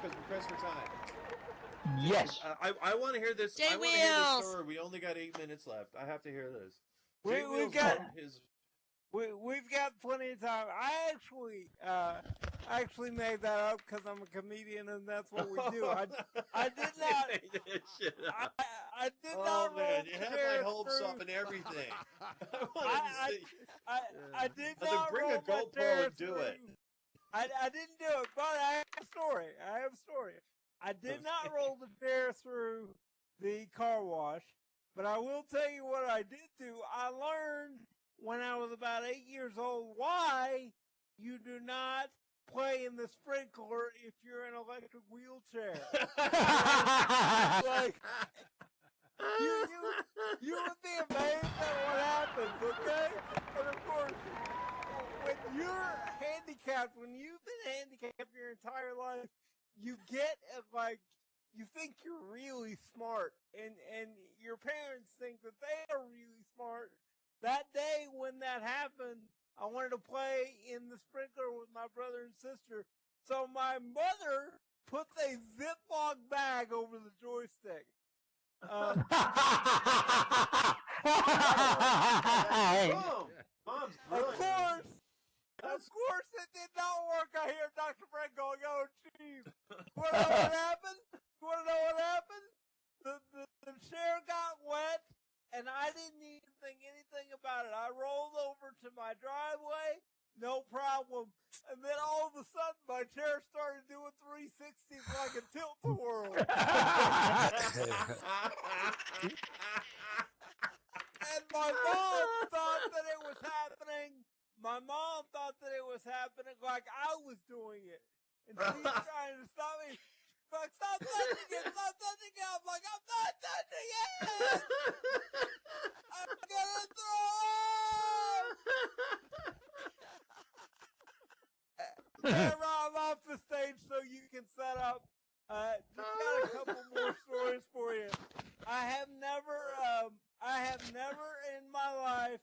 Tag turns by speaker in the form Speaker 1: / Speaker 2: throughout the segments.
Speaker 1: because we're pressed for time.
Speaker 2: Yes.
Speaker 1: I want to hear this. I want to hear this story. We only got 8 minutes left. I have to hear this.
Speaker 3: We've got plenty of time. I actually made that up because I'm a comedian and that's what we do. I did not. I did not.
Speaker 1: Man, you have my hopes up and everything.
Speaker 3: I did not
Speaker 1: bring
Speaker 3: roll
Speaker 1: a GoPro
Speaker 3: my
Speaker 1: and do it.
Speaker 3: I didn't do it, but I have a story. I did not roll the chair through the car wash, but I will tell you what I did do. I learned when I was about 8 years old why you do not play in the sprinkler if you're in an electric wheelchair. Like, you would be amazed at what happens, okay? And of course, when you're handicapped, when you've been handicapped your entire life, you get you think you're really smart, and your parents think that they are really smart. That day when that happened, I wanted to play in the sprinkler with my brother and sister, so my mother puts a Ziploc bag over the joystick.
Speaker 1: Mom's
Speaker 3: Of course, it did not work. I hear Dr. Brett going, "Oh, jeez." Want to know what happened? The chair got wet, and I didn't even think anything about it. I rolled over to my driveway, no problem. And then all of a sudden, my chair started doing 360s like a tilt-a-whirl. And my mom thought that it was happening. My mom thought that it was happening like I was doing it. And she's trying to stop me. She's like, "Stop touching it! Stop touching it!" I'm like, "I'm not touching it! I'm gonna throw up!" Camera, I'm off the stage so you can set up. Just got a couple more stories for you. I have never in my life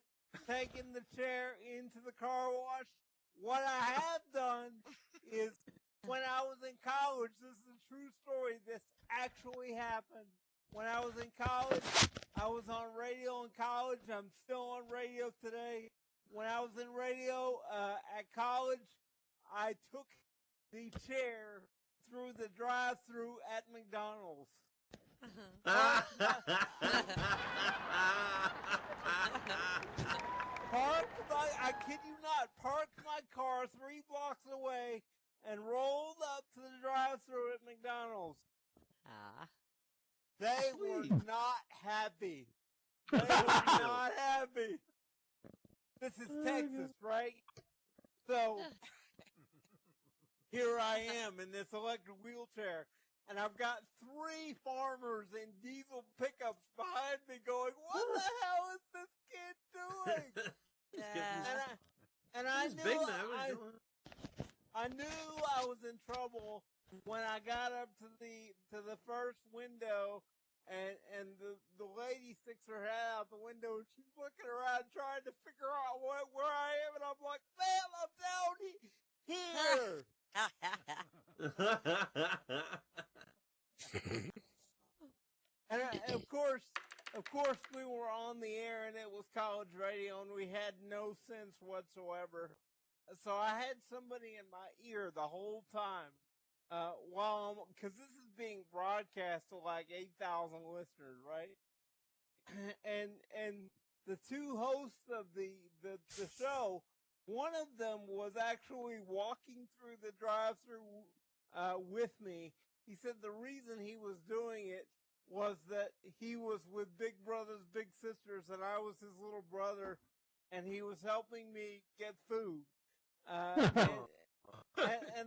Speaker 3: taken the chair into the car wash. What I have done is when I was in college, this is a true story, this actually happened. When I was in college, I was on radio in college. I'm still on radio today. When I was in radio at college, I took the chair through the drive-thru at McDonald's. I kid you not, parked my car 3 blocks away and rolled up to the drive-thru at McDonald's. They were not happy. They were not happy. This is Texas, right? So, here I am in this electric wheelchair, and I've got 3 farmers in diesel pickups behind me going, "What the hell is this kid doing?" And I knew I was in trouble when I got up to the first window, and the lady sticks her head out the window, and she's looking around trying to figure out where I am, and I'm like, "Ma'am, I'm down here." And of course, we were on the air, and it was college radio, and we had no sense whatsoever. So I had somebody in my ear the whole time, because this is being broadcast to like 8,000 listeners, right? And the 2 hosts of the show, one of them was actually walking through the drive-thru with me. He said the reason he was doing it was that he was with Big Brothers Big Sisters, and I was his little brother, and he was helping me get food. And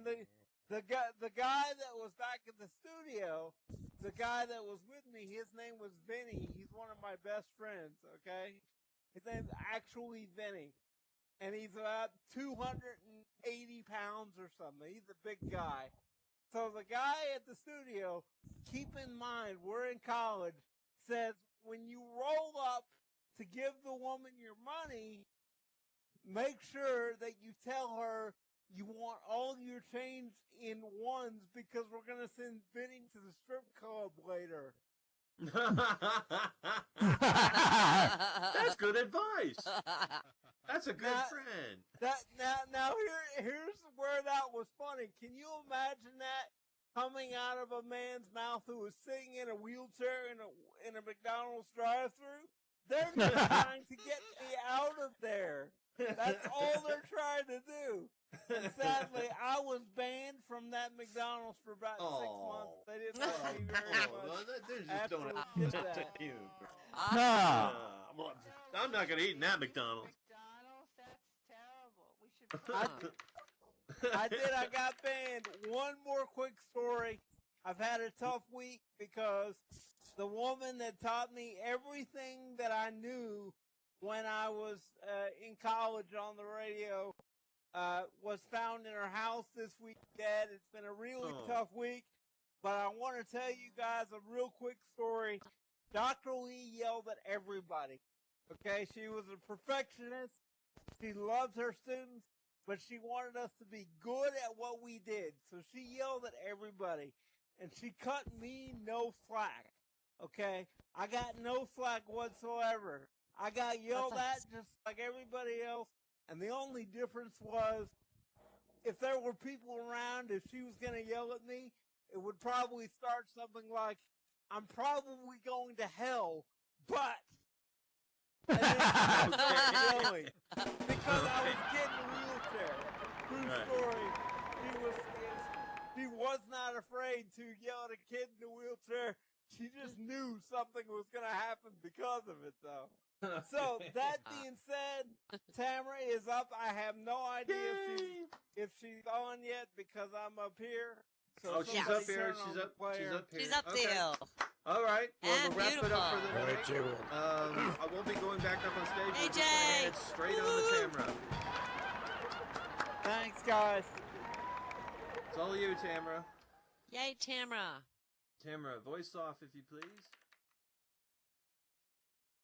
Speaker 3: the guy that was back at the studio, the guy that was with me, his name was Vinny. He's one of my best friends. Okay, his name's actually Vinny. And he's about 280 pounds or something. He's a big guy. So the guy at the studio, keep in mind, we're in college, says, when you roll up to give the woman your money, make sure that you tell her you want all your change in ones because we're going to send Vinny to the strip club later.
Speaker 1: That's good advice. That's a good friend.
Speaker 3: Now here's where that was funny. Can you imagine that coming out of a man's mouth who was sitting in a wheelchair in a McDonald's drive-thru? They're just trying to get me out of there. That's all they're trying to do. And sadly, I was banned from that McDonald's for about 6 months. They didn't like me very much.
Speaker 1: They just
Speaker 3: after
Speaker 1: don't
Speaker 3: we did
Speaker 1: have
Speaker 3: that.
Speaker 1: to you.
Speaker 2: Nah.
Speaker 1: I'm not gonna eat in that McDonald's.
Speaker 4: McDonald's, that's terrible. We should.
Speaker 3: I got banned. One more quick story. I've had a tough week because the woman that taught me everything that I knew when I was in college on the radio was found in her house this week dead. It's been a really tough week, but I want to tell you guys a real quick story. Dr. Lee yelled at everybody. Okay, she was a perfectionist. She loves her students, but she wanted us to be good at what we did. So she yelled at everybody, and she cut me no slack. Okay, I got no slack whatsoever. I got yelled at just like everybody else, and the only difference was if there were people around, if she was going to yell at me, it would probably start something like, "I'm probably going to hell, but..." And then she would start yelling because I was getting a wheelchair. True story. She was not afraid to yell at a kid in a wheelchair. She just knew something was going to happen because of it, though. So, that being said, Tamara is up. I have no idea if she's on yet because I'm up here. So
Speaker 1: she's up here. She's up here.
Speaker 5: She's up the hill.
Speaker 1: All right. Well,
Speaker 5: And
Speaker 1: we'll wrap it up for the
Speaker 2: All
Speaker 1: night.
Speaker 2: right, Jay will.
Speaker 1: I won't be going back up on stage.
Speaker 5: Hey,
Speaker 1: We're just gonna
Speaker 5: Jay.
Speaker 1: head straight on the camera.
Speaker 3: Thanks, guys.
Speaker 1: It's all you, Tamara.
Speaker 5: Yay, Tamara.
Speaker 1: Tamara, voice off if you please.